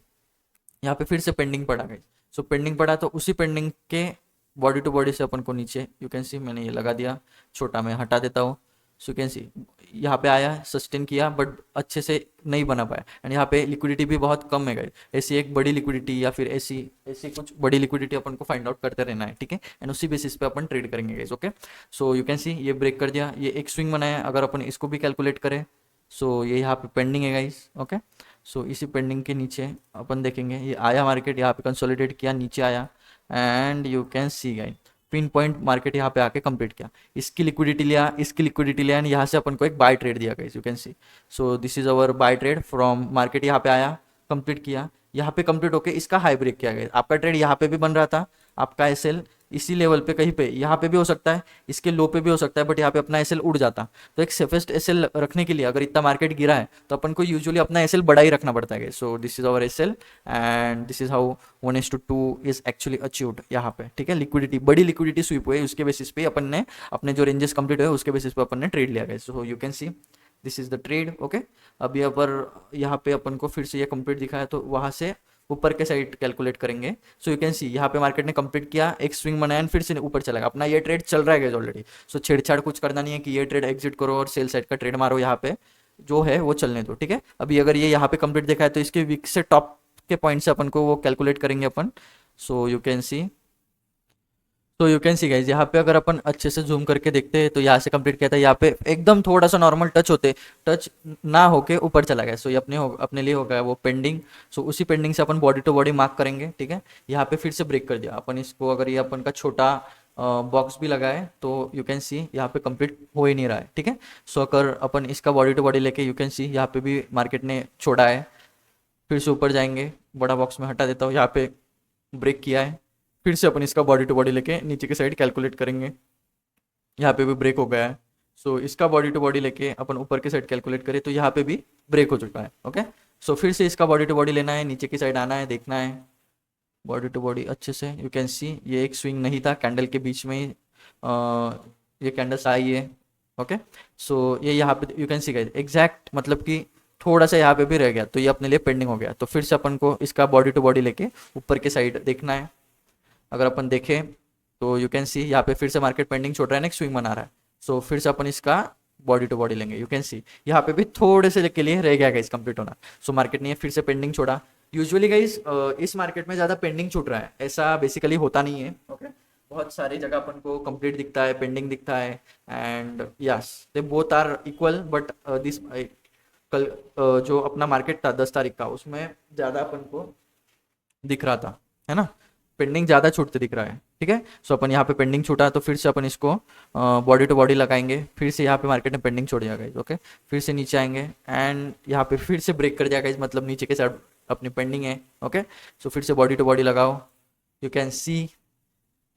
यहाँ पे फिर से पेंडिंग पड़ा गई। सो पेंडिंग पड़ा तो उसी पेंडिंग के बॉडी टू बॉडी से अपन को नीचे, यू कैन सी मैंने ये लगा दिया, छोटा मैं हटा देता हूँ। सो यू कैन सी यहाँ पे आया, सस्टेन किया, बट अच्छे से नहीं बना पाया, एंड यहाँ पे लिक्विडिटी भी बहुत कम है गाइस। ऐसी एक बड़ी लिक्विडिटी या फिर ऐसी ऐसी कुछ बड़ी लिक्विडिटी अपन को फाइंड आउट करते रहना है, ठीक है, एंड उसी बेसिस पे अपन ट्रेड करेंगे guys, okay. So you can सी ये ब्रेक कर दिया, ये एक स्विंग बनाया, अगर अपन इसको भी कैलकुलेट करें, सो ये यहाँ पे पेंडिंग है गाइस, ओके। सो इसी पेंडिंग के नीचे अपन देखेंगे, ये आया मार्केट, यहाँ पे कंसोलिडेट किया, नीचे आया, and you can see guys pin point market यहाँ पे आके कंप्लीट किया, इसकी लिक्विडिटी लिया एंड यहाँ से अपन को एक बाय ट्रेड दिया guys, you can see. So this is our buy trade from market, यहाँ पे आया, कंप्लीट किया, यहाँ पे कंप्लीट होके इसका हाई ब्रेक किया गया। आपका ट्रेड यहाँ पे भी बन रहा था, आपका एसएल इसी लेवल पे कहीं पे यहाँ पे भी हो सकता है, इसके लो पे भी हो सकता है, बट यहाँ पे अपना एसएल उड़ जाता। तो एक सेफेस्ट एसएल रखने के लिए, अगर इतना मार्केट गिरा है तो अपन को यूजुअली अपना एसएल बड़ा ही रखना पड़ता है। So this is our SL and this is how 1:2 is actually achieved यहाँ पे, ठीक है। लिक्विडिटी, बड़ी लिक्विडिटी स्वीप हुई, उसके बेसिस पे अपन ने अपने जो रेंजेस कंप्लीट हुए उसके बेसिस पे अपन ने ट्रेड लिया गया। सो you can see this is the trade, okay. अभी अगर यहाँ पे अपन को फिर से ये कंप्लीट दिखा है तो वहाँ से ऊपर के साइड कैलकुलेट करेंगे। सो यू कैन सी यहाँ पे मार्केट ने कंप्लीट किया, एक स्विंग बनाया एंड फिर से ऊपर चला गया, अपना ये ट्रेड चल रहा है गाइस ऑलरेडी। सो छेड़छाड़ कुछ करना नहीं है कि ये ट्रेड एग्जिट करो और सेल साइड का ट्रेड मारो, यहाँ पे जो है वो चलने दो, ठीक है। अभी अगर ये यहाँ पे कंप्लीट देखा है तो इसके वीक से टॉप के पॉइंट से अपन को वो कैलकुलेट करेंगे अपन। So you can see, guys, यहाँ पे अगर अपन अच्छे से जूम करके देखते हैं तो यहाँ से कंप्लीट किया था, यहाँ पे एकदम थोड़ा सा नॉर्मल टच ना होके ऊपर चला गया। सो ये अपने लिए हो गया वो पेंडिंग। सो उसी पेंडिंग से अपन बॉडी टू बॉडी मार्क करेंगे, ठीक है। यहाँ पे फिर से ब्रेक कर दिया अपन इसको, अगर ये अपन का छोटा बॉक्स भी लगाए तो यू कैन सी यहाँ पे कंप्लीट हो ही नहीं रहा है, ठीक है। सो अगर अपन इसका बॉडी टू बॉडी लेके, यू कैन सी यहाँ पे भी मार्केट ने छोड़ा है, फिर से ऊपर जाएंगे, बड़ा बॉक्स में हटा देता हूँ, यहाँ पे ब्रेक किया है, फिर से अपन इसका बॉडी टू बॉडी लेके नीचे की साइड कैलकुलेट करेंगे, यहाँ पे भी ब्रेक हो गया है। सो इसका बॉडी टू बॉडी लेके अपन ऊपर की साइड कैलकुलेट करें तो यहाँ पे भी ब्रेक हो चुका है, ओके। सो फिर से इसका बॉडी टू बॉडी लेना है, नीचे की साइड आना है, देखना है बॉडी टू बॉडी अच्छे से। यू कैन सी ये एक स्विंग नहीं था, कैंडल के बीच में ही ये कैंडल्स आई है, ओके। सो ये यहाँ पे you can see guys exact, मतलब कि थोड़ा सा यहाँ पे भी रह गया तो ये अपने लिए पेंडिंग हो गया। तो फिर से अपन को इसका बॉडी टू बॉडी लेके ऊपर के साइड देखना है। अगर अपन देखें तो यू कैन सी यहाँ पे फिर से मार्केट पेंडिंग छोड़ रहा है ना, एक स्विंग बना रहा है। सो फिर से अपन इसका बॉडी टू बॉडी लेंगे, यू कैन सी यहाँ पे भी थोड़े से के लिए रह गया गाइस कंप्लीट होना। सो मार्केट ने फिर से पेंडिंग छोड़ा। यूजुअली गाइस इस मार्केट में ज़्यादा पेंडिंग छूट रहा है, ऐसा बेसिकली होता नहीं है, ओके। बहुत सारी जगह अपन को कंप्लीट दिखता है, पेंडिंग दिखता है, and yes they both are equal, but this कल जो अपना मार्केट था 10 तारीख का, उसमें ज़्यादा अपन को दिख रहा था, है ना, पेंडिंग ज़्यादा छूटते दिख रहा है, ठीक है। सो अपन यहाँ पे पेंडिंग छूटा तो फिर से अपन इसको बॉडी टू बॉडी लगाएंगे, फिर से यहाँ पे मार्केट ने पेंडिंग छोड़ दिया गाइस, ओके। फिर से नीचे आएंगे एंड यहाँ पे फिर से ब्रेक कर दिया गाइस, मतलब नीचे के साइड अपनी पेंडिंग है, ओके। सो फिर से बॉडी टू बॉडी लगाओ, यू कैन सी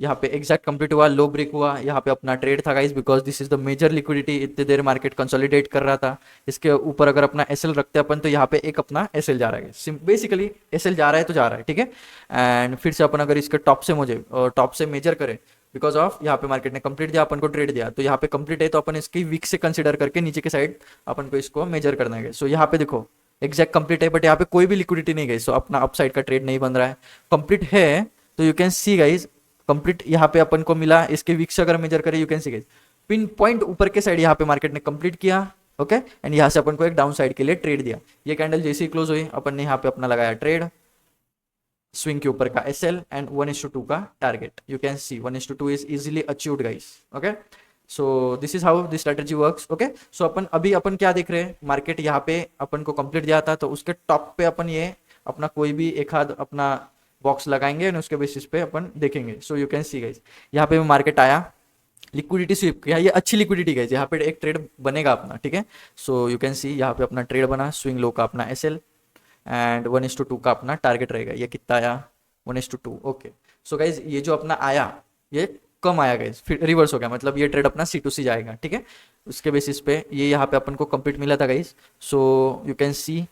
यहाँ पे एग्जैक्ट कंप्लीट हुआ, लो ब्रेक हुआ, यहाँ पे अपना ट्रेड था guys, because this is the major liquidity. इतने देर मार्केट कंसोलिडेट कर रहा था, इसके ऊपर अगर अपना एसएल रखते अपन तो यहाँ पे एक अपना एसएल जा रहा है, बेसिकली एसएल जा रहा है तो जा रहा है, ठीक है। एंड फिर से अपन अगर इसके टॉप से मेजर करें, बिकॉज ऑफ यहाँ पे मार्केट ने कंप्लीट दिया, अपन को ट्रेड दिया, तो यहाँ पे कंप्लीट है तो अपन इसकी वीक से कंसिडर करके नीचे के साइड अपन को इसको मेजर करना है। सो यहाँ पे देखो एग्जैक्ट कंप्लीट है, बट यहाँ पे कोई भी लिक्विडिटी नहीं गई, सो अपना अपसाइड का ट्रेड नहीं बन रहा है। कंप्लीट है तो you can see guys complete यहाँ पे अपन को मिला, इसके वीक से अगर मेजर करें you can see guys pin point ऊपर के साइड यहाँ पे मार्केट ने कंप्लीट किया, ओके एंड यहाँ से अपन को एक डाउन साइड के लिए ट्रेड दिया। ये कैंडल जैसे ही क्लोज हुई अपन ने यहाँ पे अपना लगाया ट्रेड, स्विंग के ऊपर का SL एंड 1:2 का target. You can see 1:2 is easily achieved guys, okay. So this is how this strategy works, okay. So अपन क्या देख रहे हैं, मार्केट यहाँ पे अपन को कंप्लीट दिया था, तो उसके टॉप पे अपन ये अपना कोई भी एक आध अपना बॉक्स लगाएंगे और उसके बेसिस पे अपन देखेंगे। सो यू कैन सी गाइस यहाँ पे मार्केट आया, लिक्विडिटी स्वीप किया, ये अच्छी लिक्विडिटी गई, यहाँ पे एक ट्रेड बनेगा अपना, ठीक है। सो यू कैन सी यहाँ पे अपना ट्रेड बना, स्विंग लो का अपना SL एंड 1:2 का अपना टारगेट रहेगा। ये कितना आया 1:2, ओके। सो गाइज ये जो अपना आया ये कम आया गाइज, फिर रिवर्स हो गया, मतलब ये ट्रेड अपना C2C जाएगा, ठीक है। उसके बेसिस पे ये यहाँ पे अपन को कंप्लीट मिला था गाइज। सो यू कैन सी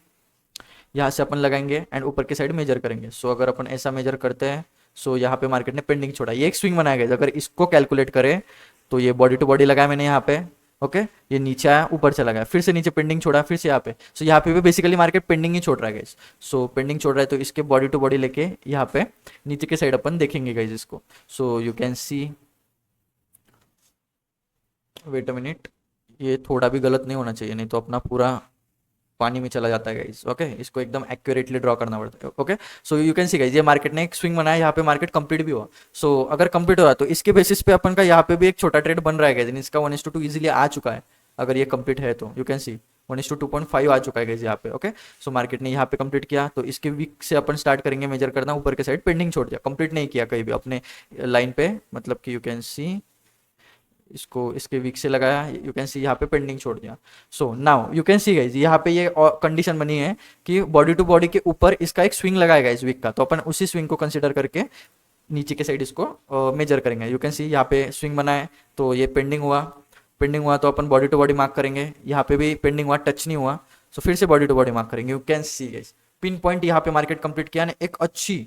यहाँ से अपन लगाएंगे एंड ऊपर के साइड मेजर करेंगे। सो अगर अपन ऐसा मेजर करते हैं, सो यहाँ पे मार्केट ने पेंडिंग छोड़ा, ये एक स्विंग बनाया गया, अगर इसको कैलकुलेट करें तो ये बॉडी टू बॉडी लगाया मैंने यहाँ पे, ओके ये नीचे आया ऊपर चला गया, फिर से नीचे पेंडिंग छोड़ा, फिर से यहाँ पे। सो यहाँ पे भी बेसिकली मार्केट पेंडिंग ही छोड़ रहा है गाइस। सो पेंडिंग छोड़ रहा है तो इसके बॉडी टू बॉडी लेके यहाँ पे नीचे के साइड अपन देखेंगे गाइस इसको। So you can see, wait a minute, ये थोड़ा भी गलत नहीं होना चाहिए, नहीं तो अपना पूरा पानी में चला जाता है गाइस, ओके। इसको एकदम एक्यूरेटली ड्रॉ करना पड़ता है, okay. So you can see guys ये मार्केट ने एक स्विंग बनाया, यहाँ पे मार्केट कंप्लीट भी हुआ। सो अगर कंप्लीट हो रहा है तो इसके बेसिस पे अपन का यहाँ पे भी एक छोटा ट्रेड बन रहा है गाइस, इसका 1:2 इजीली आ चुका है अगर ये कंप्लीट है तो। यू कैन सी 1:2.5 आ चुका है गाइस यहाँ पे, ओके। सो मार्केट ने यहाँ पे कंप्लीट किया तो इसके वीक से अपन स्टार्ट करेंगे मेजर करना, ऊपर के साइड पेंडिंग छोड़ दिया, कंप्लीट नहीं किया कहीं भी अपने लाइन पे, मतलब कि यू कैन सी इसको इसके वीक से लगाया, यू कैन सी यहाँ पे पेंडिंग छोड़ दिया। So now you can see guys यहाँ पे ये कंडीशन बनी है कि बॉडी टू बॉडी के ऊपर इसका एक स्विंग लगाएगा इस वीक का, तो अपन उसी स्विंग को कंसीडर करके नीचे के साइड इसको मेजर करेंगे। यू कैन सी यहाँ पे स्विंग बना है तो ये पेंडिंग हुआ तो अपन बॉडी टू बॉडी मार्क करेंगे, यहाँ पे भी पेंडिंग हुआ, टच नहीं हुआ, सो फिर से बॉडी टू बॉडी मार्क करेंगे। You can see guys pin point यहाँ पे मार्केट कंप्लीट किया ने एक अच्छी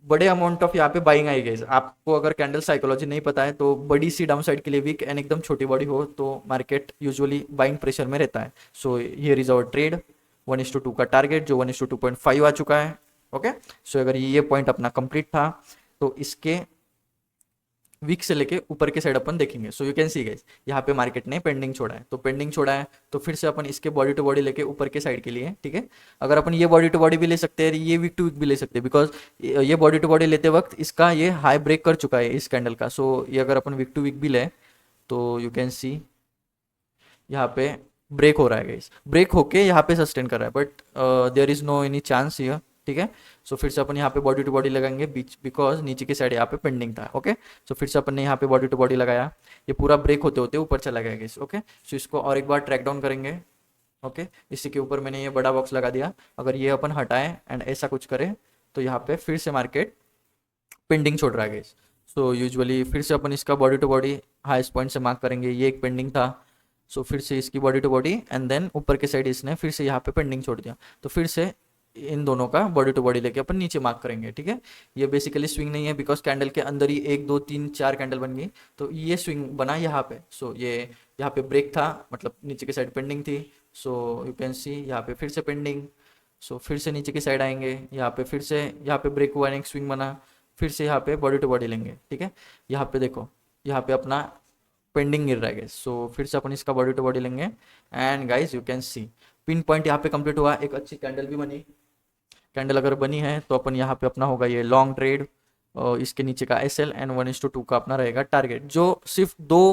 बड़े अमाउंट ऑफ यहाँ पे बाइंग आई गई। आपको अगर कैंडल साइकोलॉजी नहीं पता है तो बड़ी सी डाउन साइड के लिए वीक एंड एकदम छोटी बॉडी हो तो मार्केट यूजुअली बाइंग प्रेशर में रहता है। So here is our trade 1:2 का टारगेट जो 1:2.5 आ चुका है, ओके। सो अगर ये पॉइंट अपना कंप्लीट था तो इसके वीक से लेके ऊपर के साइड अपन देखेंगे। सो यू कैन सी गाइस यहाँ पे मार्केट ने पेंडिंग छोड़ा है, तो पेंडिंग छोड़ा है तो फिर से अपन इसके बॉडी टू बॉडी लेके ऊपर के साइड के लिए, ठीक है। अगर अपन ये बॉडी टू बॉडी भी ले सकते हैं, ये वीक टू वीक भी ले सकते हैं, बिकॉज ये बॉडी टू बॉडी लेते वक्त इसका ये हाई ब्रेक कर चुका है इस कैंडल का। सो ये अगर अपन वीक टू वीक भी ले तो यू कैन सी यहाँ पे ब्रेक हो रहा है गाइस, ब्रेक होके यहाँ पे सस्टेन कर रहा है, but there is no any chance here, ठीक है। सो फिर से अपन यहाँ पे बॉडी टू बॉडी लगाएंगे बिकॉज नीचे की साइड यहाँ पे पेंडिंग था, ओके। सो फिर से अपन ने यहाँ पे बॉडी टू बॉडी लगाया, ये पूरा ब्रेक होते होते ऊपर चला गया गाइस, ओके। सो इसको और एक बार ट्रैक डाउन करेंगे, ओके। इसी के ऊपर मैंने ये बड़ा बॉक्स लगा दिया, अगर ये अपन हटाएं एंड ऐसा कुछ करें तो यहाँ पे फिर से मार्केट पेंडिंग छोड़ रहा है गाइस। सो यूजुअली फिर से अपन इसका body to body highest point से मार्क करेंगे, ये एक पेंडिंग था, सो फिर से इसकी body to body and then ऊपर के साइड इसने फिर से यहाँ पे पेंडिंग छोड़ दिया, तो फिर से इन दोनों का बॉडी टू बॉडी लेके अपन नीचे मार्क करेंगे, ठीक है। ये बेसिकली स्विंग नहीं है बिकॉज कैंडल के अंदर ही 1 2 3 4 कैंडल बन गई, तो ये स्विंग बना यहाँ पे। सो ये यहाँ पे ब्रेक था, मतलब नीचे की साइड पेंडिंग थी, सो यू कैन सी यहाँ पे फिर से पेंडिंग, सो फिर से नीचे की साइड आएंगे, यहाँ पे फिर से यहाँ पे ब्रेक हुआ, एक स्विंग बना, फिर से यहाँ पे बॉडी टू बॉडी लेंगे, ठीक है। यहाँ पे देखो यहाँ पे अपना पेंडिंग गिर रहा है गाइस, सो फिर से अपन इसका बॉडी टू बॉडी लेंगे and guys you can C pin point यहाँ पे कंप्लीट हुआ, एक अच्छी कैंडल भी बनी। कैंडल अगर बनी है तो अपन यहाँ पे अपना होगा ये लॉन्ग ट्रेड, इसके नीचे का SL एंड 1:2 का अपना रहेगा टारगेट, जो सिर्फ 2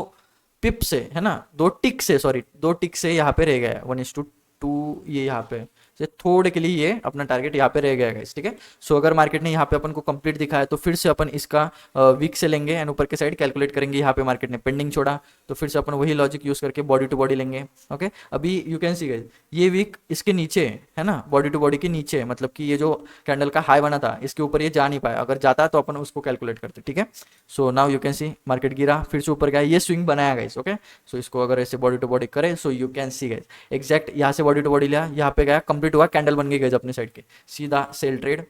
पिप से है ना, 2 टिक से, सॉरी 2 टिक से यहाँ पे रह गया है 1:2, ये यहाँ पे से थोड़े के लिए ये अपना टारगेट यहाँ पे रह गया है, ठीक है। सो अगर मार्केट ने यहाँ पे अपन को कंप्लीट दिखाया तो फिर से अपन इसका वीक से लेंगे एंड ऊपर के साइड कैलकुलेट करेंगे, यहाँ पे मार्केट ने पेंडिंग छोड़ा तो फिर से अपन वही लॉजिक यूज करके बॉडी टू बॉडी लेंगे, ओके। अभी यू कैन सी गाइस ये वीक इसके नीचे है ना, बॉडी टू बॉडी के नीचे, मतलब कि ये जो कैंडल का हाई बना था इसके ऊपर ये जा नहीं पाया, अगर जाता तो अपन उसको कैलकुलेट करते, ठीक है। So now you can C market गिरा फिर से ऊपर गया, ये स्विंग बनाया गाइस, ओके। सो इसको अगर ऐसे बॉडी टू बॉडी करे सो you can see guys exact यहाँ से बॉडी टू बॉडी लिया, यहाँ पे गया कंप्लीट हुआ, कैंडल बन गई अपने साइड के, सीधा सेल ट्रेड,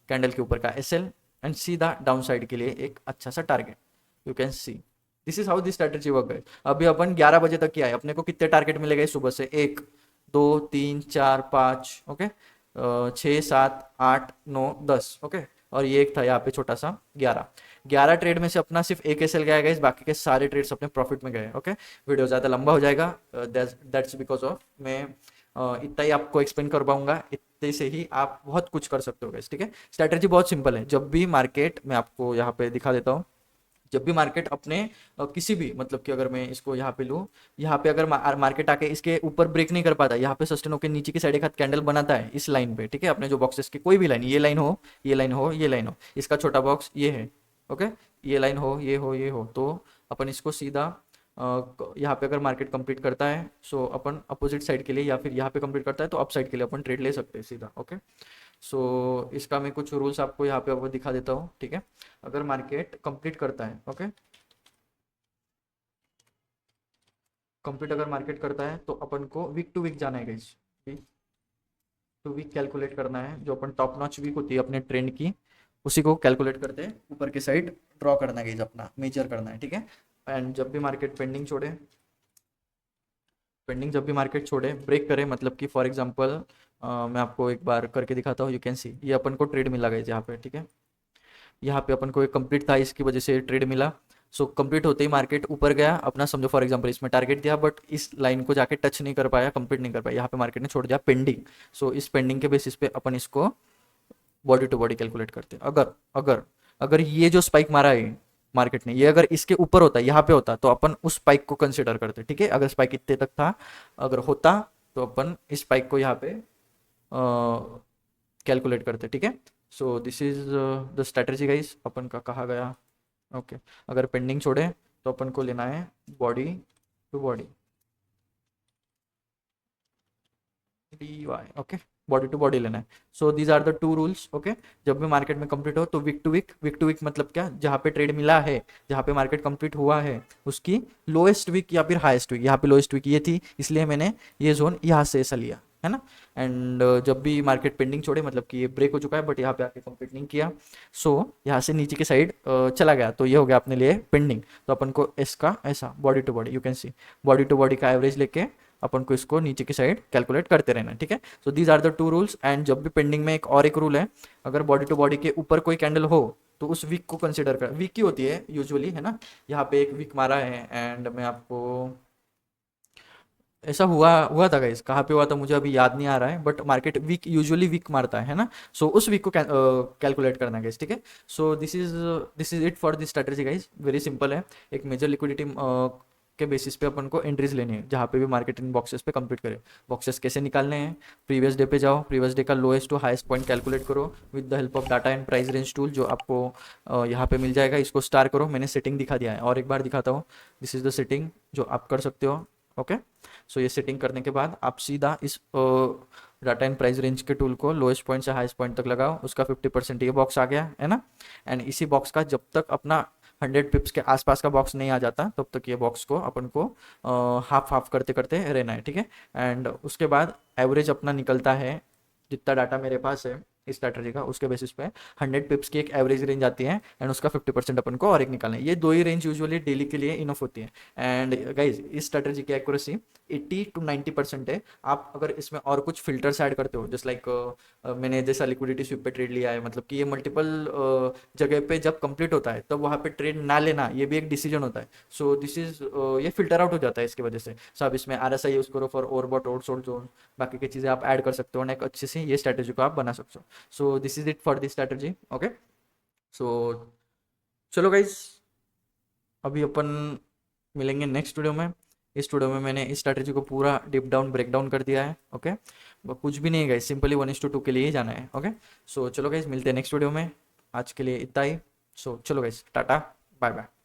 कैंडल के ऊपर का SL एंड सीधा डाउन साइड के लिए एक अच्छा सा target. You can see this is how this strategy work है। अभी अपन 11 बजे तक किया है, अपने को कितने टारगेट मिले गए सुबह से? 1 2 3 4 5, ओके, 6 7 8 9 10, ओके, और ये एक था यहाँ पे छोटा सा 11 ट्रेड में से अपना सिर्फ एक एसएल गया है, बाकी के सारे ट्रेड्स अपने प्रॉफिट में गए। ओके, वीडियो ज़्यादा लंबा हो जाएगा, दैट्स बिकॉज ऑफ मैं इतना ही आपको एक्सप्लेन कर पाऊंगा, इतने से ही आप बहुत कुछ कर सकते हो guys, ठीक है। स्ट्रैटेजी बहुत सिंपल है। जब भी मार्केट, मैं आपको यहाँ पे दिखा देता हूँ, जब भी मार्केट अपने किसी भी, मतलब कि अगर मैं इसको यहाँ पे लूँ, यहाँ पे अगर मार्केट आके इसके ऊपर ब्रेक नहीं कर पाता, यहाँ पे सस्टेन होकर नीचे की साइड एक हाथ कैंडल बनाता है इस लाइन पे, ठीक है, अपने जो बॉक्सेस की कोई भी लाइन, ये लाइन हो, ये लाइन हो, ये लाइन हो, इसका छोटा बॉक्स ये है, ओके, ये लाइन हो, ये हो, ये हो, तो अपन इसको सीधा यहाँ पे अगर मार्केट कंप्लीट करता है, सो अपन अपोजिट साइड के लिए, या फिर यहाँ पे कंप्लीट करता है तो अप साइड के लिए अपन ट्रेड ले सकते हैं सीधा। ओके, सो इसका मैं कुछ रूल्स आपको यहाँ पे अब दिखा देता हूँ, ठीक है। अगर मार्केट कंप्लीट करता है, ओके, कंप्लीट अगर मार्केट करता है तो अपन को वीक टू वीक जाना है guys, weak to weak calculate करना है। जो अपन टॉप नॉच वीक होती है अपने ट्रेंड की, उसी को कैलकुलेट करते हैं, ऊपर की साइड ड्रॉ करना है गाइस, अपना मेजर करना है, ठीक है। एंड जब भी मार्केट जब भी मार्केट छोड़े, ब्रेक करे, मतलब कि फॉर एग्जांपल मैं आपको एक बार करके दिखाता हूँ, यू कैन सी ये अपन को ट्रेड मिला गाइस यहाँ पे, ठीक है। यहाँ पे अपन को एक कंप्लीट था, इसकी वजह से ट्रेड मिला। सो कंप्लीट होते ही मार्केट ऊपर गया अपना, समझो फॉर एग्जांपल इसमें टारगेट दिया, बट इस लाइन को जाके टच नहीं कर पाया, कंप्लीट नहीं कर पाया, यहाँ पे मार्केट ने छोड़ दिया पेंडिंग। सो इस पेंडिंग के बेसिस पे अपन इसको बॉडी टू बॉडी कैलकुलेट करते हैं। अगर अगर अगर ये जो स्पाइक मारा है मार्केट ने, ये अगर इसके ऊपर होता, यहाँ पे होता, तो अपन उस स्पाइक को कंसिडर करते, ठीक है। अगर स्पाइक इतने तक था, अगर होता, तो अपन इस स्पाइक को यहाँ पे कैलकुलेट करते, ठीक है। So this is the strategy guys, अपन का कहा गया। ओके, अगर पेंडिंग छोड़े तो अपन को लेना है body to body, D Y, okay, body to body लेना है। So these are the two rules, okay. जब भी मार्केट में कंप्लीट हो तो weak to weak, weak to weak मतलब क्या, जहाँ पे ट्रेड मिला है, जहाँ पे मार्केट कंप्लीट हुआ है, उसकी लोएस्ट वीक या फिर हाईएस्ट वीक, यहाँ पे लोएस्ट वीक ये थी, इसलिए मैंने ये जोन यहाँ से ऐसा लिया है ना। एंड जब भी मार्केट पेंडिंग छोड़े, मतलब कि ये ब्रेक हो चुका है बट यहाँ पे आके कंप्लीट नहीं किया, सो यहाँ से नीचे की साइड चला गया, तो ये हो गया अपने लिए पेंडिंग। तो अपन को इसका ऐसा body to body, you can see body to body का एवरेज लेके अपन को इसको नीचे की साइड कैलकुलेट करते रहना है, ठीक है। So these are the two rules. And जब भी पेंडिंग में एक और एक रूल है, अगर बॉडी टू बॉडी के ऊपर कोई कैंडल हो तो उस वीक को कंसिडर कर, वीक की होती है यूजुअली, है ना। यहाँ पे एक वीक मारा है, एंड मैं आपको, ऐसा हुआ हुआ था गाइस, कहाँ पे हुआ था मुझे अभी याद नहीं आ रहा है, but market weak usually weak मारता है ना। सो उस वीक को कैलकुलेट करना है गाइस, ठीक है। So this is it for this strategy guys, very simple है। एक मेजर लिक्विडिटी के बेसिस पे अपन को एंट्रीज लेनी है, जहाँ पे भी मार्केट इन बॉक्सेस पे कंप्लीट करे। बॉक्सेस कैसे निकालने हैं, प्रीवियस डे पे जाओ, प्रीवियस डे का lowest to highest point calculate करो with the help of data and price range tool, जो आपको यहाँ पे मिल जाएगा। इसको स्टार करो, मैंने सेटिंग दिखा दिया है, और एक बार दिखाता हूँ। दिस इज द सेटिंग जो आप कर सकते हो, ओके। सो ये सेटिंग करने के बाद आप सीधा इस डाटा एंड प्राइस रेंज के टूल को लोएस्ट पॉइंट से हाईएस्ट पॉइंट तक लगाओ, उसका 50% ये बॉक्स आ गया है ना। एंड इसी बॉक्स का जब तक अपना 100 पिप्स के आसपास का बॉक्स नहीं आ जाता, तब तक ये बॉक्स को अपन को हाफ हाफ करते करते रहना है, ठीक है। एंड उसके बाद एवरेज अपना निकलता है, जितना डाटा मेरे पास है इस स्ट्रैटेजी का, उसके बेसिस पे 100 पिप्स की एक एवरेज रेंज आती है, एंड उसका 50% अपन को और एक निकालना है। ये दो ही रेंज यूजुअली डेली के लिए इनफ होती है। एंड गाइज इस स्ट्रैटेजी की एक्यूरेसी 80 to 90% है। आप अगर इसमें और कुछ फिल्टर्स ऐड करते हो, जस्ट लाइक मैंने जैसा लिक्विडिटी स्वीप पे ट्रेड लिया है, मतलब कि ये मल्टीपल जगह पे जब कंप्लीट होता है तब वहाँ पे ट्रेड ना लेना, ये भी एक डिसीजन होता है। सो दिस इज ये फिल्टर आउट हो जाता है इसकी वजह से। सो आप इसमें RSI यूज़ करो फॉर ओवरबॉट ओवरसोल्ड जोन, बाकी की चीज़ें आप ऐड कर सकते हो, और एक अच्छे से ये स्ट्रैटेजी को आप बना सकते हो। So this is it for this strategy, okay. So चलो गाइज, अभी अपन मिलेंगे नेक्स्ट वीडियो में। इस वीडियो में मैंने इस स्ट्रैटेजी को पूरा डीप डाउन ब्रेक डाउन कर दिया है, ओके। कुछ भी नहीं है गाइज, सिंपली 1:2 के लिए ही जाना है, ओके। सो चलो गाइज, मिलते हैं नेक्स्ट वीडियो में। आज के लिए इतना ही। सो चलो गाइज, टाटा, बाय बाय।